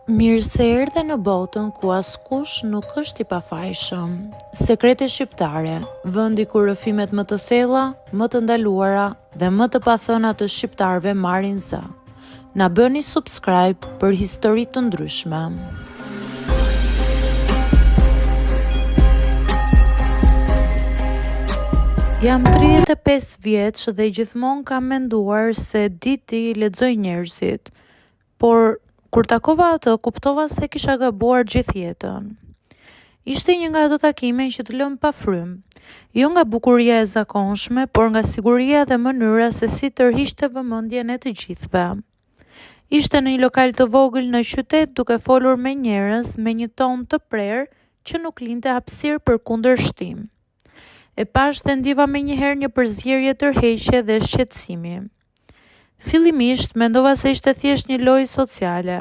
Mirë se erdhe në botën ku askush nuk është i pafajshëm. Sekrete shqiptare, vendi ku rrëfimet më të thella, më të ndaluara dhe më të pathëna të shqiptarëve marrin zë. Na bëni subscribe për histori të ndryshme. Jam 35 vjeç dhe gjithmonë kam menduar se di ti lexoj njerëzit, por kur takova atë, kuptova se kisha gabuar gjithë jetën. Ishte një nga ato takime që të lëm pa frym, jo nga bukuria e zakonshme, por nga siguria dhe mënyra se si tërhiqte vëmendjen e të gjithëve. Ishte në një lokal të vogël në qytet, duke folur me njerëz me një ton të prerë që nuk linte hapësirë për kundërshtim. E pash dhe ndjeva menjëherë një përzierje tërheqje dhe shqetësimi. Fillimisht mendova se ishte thjesht një lojë sociale,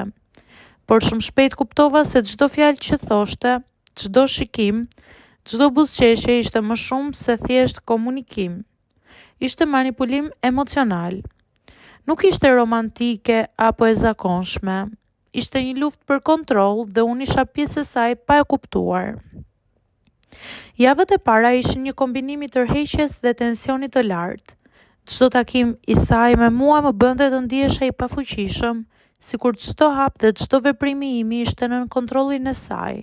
por shumë shpejt kuptova se çdo fjalë që thoshte, çdo shikim, çdo buzëqeshje ishte më shumë se thjesht komunikim. Ishte manipulim emocional. Nuk ishte romantike apo e zakonshme. Ishte një luftë për kontroll dhe unë isha pjesë e saj pa e kuptuar. Javët e para ishin një kombinim i tërheqjes dhe tensionit të lartë. Çdo takim i saj me mua më bënte të ndihesha i pafuqishëm, sikur çdo hap dhe çdo veprim i imi ishte nën kontrollin e saj.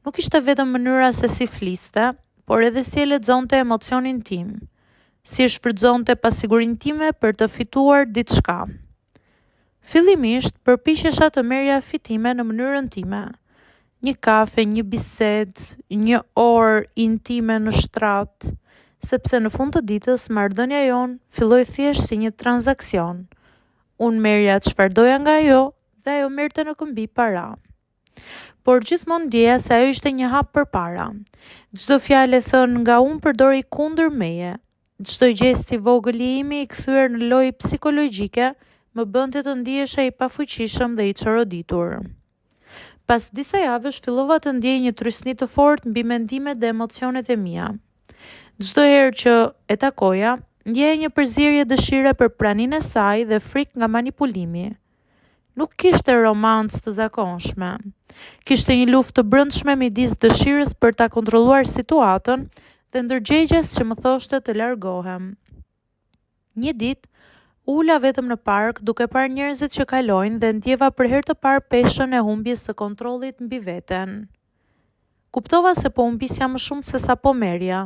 Nuk ishte vetëm mënyra se si fliste, por edhe si e lexonte emocionin tim, si e shfrytëzonte pasigurinë time për të fituar diçka. Fillimisht përpiqesha të merrja fitime në mënyrën time. Një kafe, një bisedë, një orë intime në shtrat, sepse në fund të ditës marrëdhënia jonë filloi thjesht si një transaksion. Unë merrja çfarë doja nga ajo dhe ajo merrte në këmbë para. Por gjithmonë ndjeja se ajo ishte një hap përpara. Çdo fjalë e thënë nga unë përdori kundër meje. Çdo gjest i vogël i imi i kthyer në lojë psikologjike më bënte të ndihesha i pafuqishëm dhe i çoroditur. Pas disa javësh fillova të ndjej një trysni të fortë mbi mendimet dhe emocionet e mia. Çdo herë që e takoja, ndjeja një përzierje dëshire për praninë e saj dhe frikë nga manipulimi. Nuk kishte romancë të zakonshme. Kishte një luftë të brendshme midis dëshirës për ta kontrolluar situatën dhe ndërgjegjes që më thoshte të largohem. Një ditë, ula vetëm në park duke parë njerëzit që kalojnë dhe ndjeva për herë të parë peshën e humbjes së kontrollit mbi veten. Kuptova se po humbisja më shumë se sa po merrja.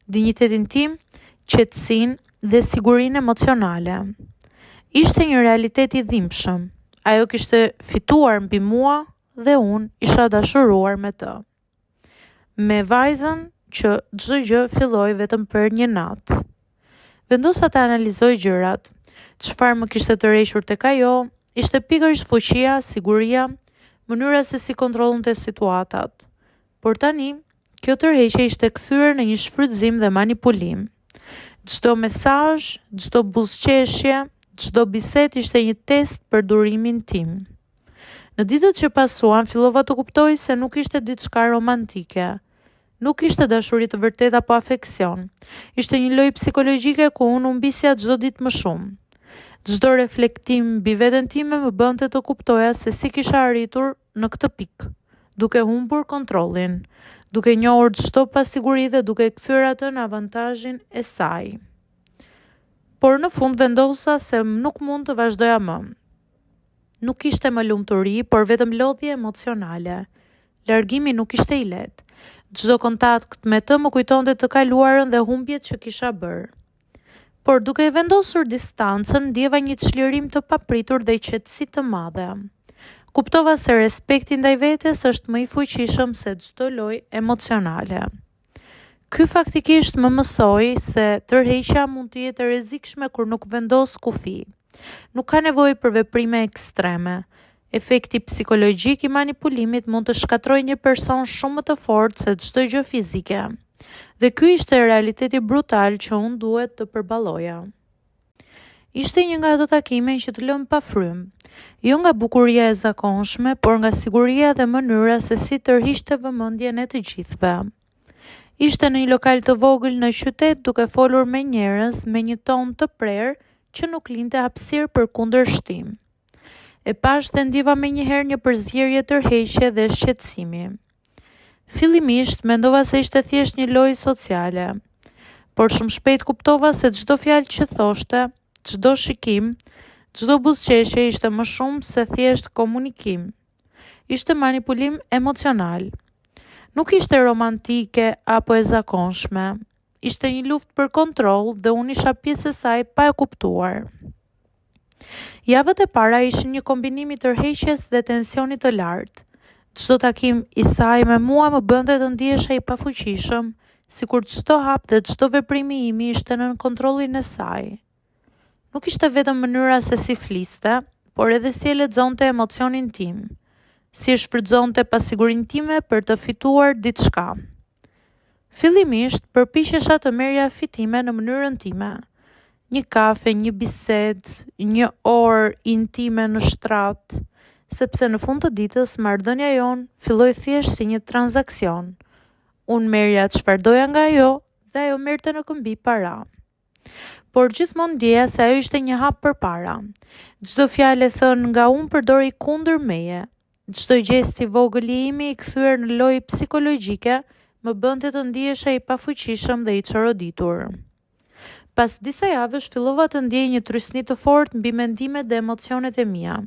Dinjitetin tim, qetësinë dhe sigurinë emocionale. Ishte një realitet i dhimbshëm. Ajo kishte fituar mbi mua dhe unë isha dashuruar me të. Me vajzën që çdo gjë filloi vetëm për një natë. Vendosa të analizoj gjërat. Çfarë më kishte tërhequr tek ajo, ishte pikërisht fuqia, siguria, mënyra se si kontrollonte situatat. Por tani, kjo tërheqje ishte kthyer në një shfrytëzim dhe manipulim. Çdo mesazh, çdo buzëqeshje, çdo bisedë ishte një test për durimin tim. Në ditët që pasuan, fillova të kuptoj se nuk ishte diçka romantike. Nuk ishte dashuri të vërtetë apo afeksion. Ishte një lojë psikologjike ku unë humbisja çdo ditë më shumë. Çdo reflektim mbi veten time më bënte të kuptoja se si kisha arritur në këtë pikë, duke humbur kontrollin, duke njohur çdo pasiguri dhe duke kthyer atë në avantazhin e saj. Por në fund vendosa se nuk mund të vazhdoja më. Nuk ishte më lumturi, por vetëm lodhje emocionale. Largimi nuk ishte i lehtë. Çdo kontakt me të më kujtonte të kaluarën dhe humbjet që kisha bërë. Por duke e vendosur distancën, ndjeva një çlirim të papritur dhe qetësi të madhe. Kuptova se respekti ndaj vetes është më i fuqishëm se çdo lojë emocionale. Ky faktikisht më mësoi se tërheqja mund të jetë e rrezikshme kur nuk vendos kufi. Nuk ka nevojë për veprime ekstreme. Efekti psikologjik i manipulimit mund të shkatërrojë një person shumë më të fortë se çdo gjë fizike. Dhe ky ishte realiteti brutal që unë duhet të përballoja. Ishte një nga ato takime që të lëm pa frym, jo nga bukuria e zakonshme, por nga siguria dhe mënyra se si tërhiqte vëmendjen e të gjithëve. Ishte në një lokal të vogël në qytet, duke folur me njerëz me një ton të prerë që nuk linte hapësirë për kundërshtim. E pash dhe ndjeva menjëherë një përzierje tërheqje dhe shqetësimi. Fillimisht mendova se ishte thjesht një lojë sociale, por shumë shpejt kuptova se çdo fjalë që thoshte, çdo shikim, çdo buzëqeshje ishte më shumë se thjesht komunikim. Ishte manipulim emocional. Nuk ishte romantike apo e zakonshme. Ishte një luftë për kontroll dhe unë isha pjesë e saj pa e kuptuar. Javët e para ishin një kombinim i tërheqjes dhe tensionit të lartë. Çdo takim i saj me mua më bënte të ndihesha i pafuqishëm, sikur çdo hap dhe çdo veprimi im ishte nën kontrollin e saj. Nuk ishte vetëm mënyra se si fliste, por edhe si e lexonte emocionin tim, si e shfrytëzonte pasigurinë time për të fituar diçka. Fillimisht përpiqesha të merrja fitime në mënyrën time. Një kafe, një bisedë, një orë intime në shtrat, sepse në fund të ditës marrëdhënia jonë filloi thjesht si një transakcion. Unë merrja çfarë doja nga ajo dhe ajo merrte në këmbë para. Por gjithmonë ndjeja se ajo ishte një hap përpara. Çdo fjalë e thënë nga unë përdori kundër meje. Çdo gest i vogël i imi i kthyer në lojë psikologjike më bënte të ndihesha i pafuqishëm dhe i çoroditur. Pas disa javësh fillova të ndjej një trysni të fortë mbi mendimet dhe emocionet e mia.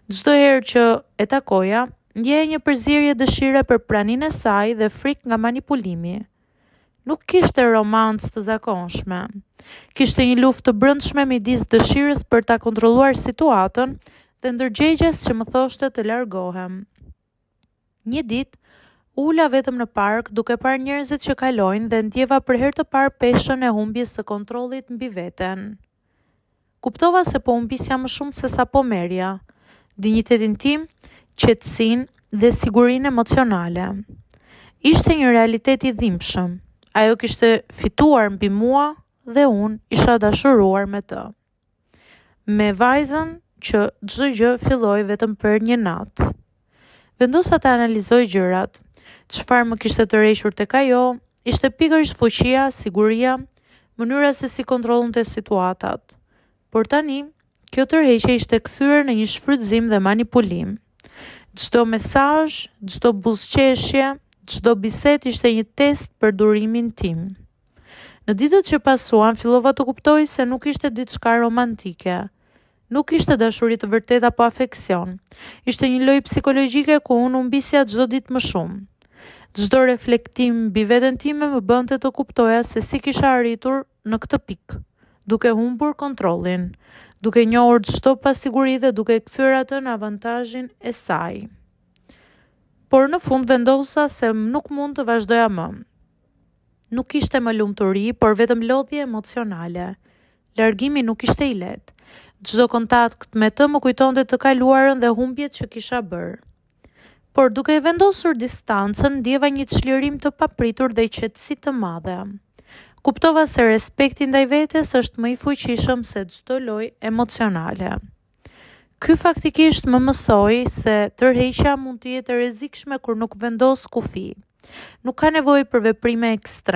Çdo herë që e takoja, ndjeja një përzierje dëshire për praninë e saj dhe frikë nga manipulimi. Nuk kishte romancë të zakonshme. Kishte një luftë të brendshme midis dëshirës për ta kontrolluar situatën dhe ndërgjegjes që më thoshte të largohem. Një ditë, ula vetëm në park duke parë njerëzit që kalojnë dhe ndjeva për herë të parë peshën e humbjes së kontrollit mbi veten. Kuptova se po humbisja më shumë se sa po merrja, dinjitetin tim, qetësinë dhe sigurinë emocionale. Ishte një realitet i dhimbshëm. Ajo kishte fituar mbi mua dhe unë isha dashuruar me të. Me vajzën që çdo gjë filloi vetëm për një natë. Vendosa të analizoj gjërat. Çfarë më kishte tërhequr tek ajo, ishte pikërisht fuqia, siguria, mënyra se si kontrollonte situatat. Por tani, kjo tërheqje ishte kthyer në një shfrytëzim dhe manipulim. Çdo mesazh, çdo buzëqeshje, çdo bisedë ishte një test për durimin tim. Në ditët që pasuan, fillova të kuptoj se nuk ishte diçka romantike. Nuk ishte dashuri të vërtetë apo afeksion. Ishte një lojë psikologjike ku unë humbisja çdo ditë më shumë. Çdo reflektim mbi veten time më bënte të kuptoja se si kisha arritur në këtë pikë, duke humbur kontrollin, duke njohur çdo pasiguri dhe duke kthyer atë në avantazhin e saj. Por në fund vendosa se nuk mund të vazhdoja më. Nuk ishte më lumturi, por vetëm lodhje emocionale. Largimi nuk ishte i lehtë. Çdo kontakt me të më kujtonte të kaluarën dhe humbjet që kisha bërë. Por duke e vendosur distancën, ndjeva një çlirim të papritur dhe qetësi të madhe. Kuptova se respekti ndaj vetes është më i fuqishëm se çdo lojë emocionale. Ky faktikisht më mësoi se tërheqja mund të jetë e rrezikshme kur nuk vendos kufi. Nuk ka nevojë për veprime ekstreme.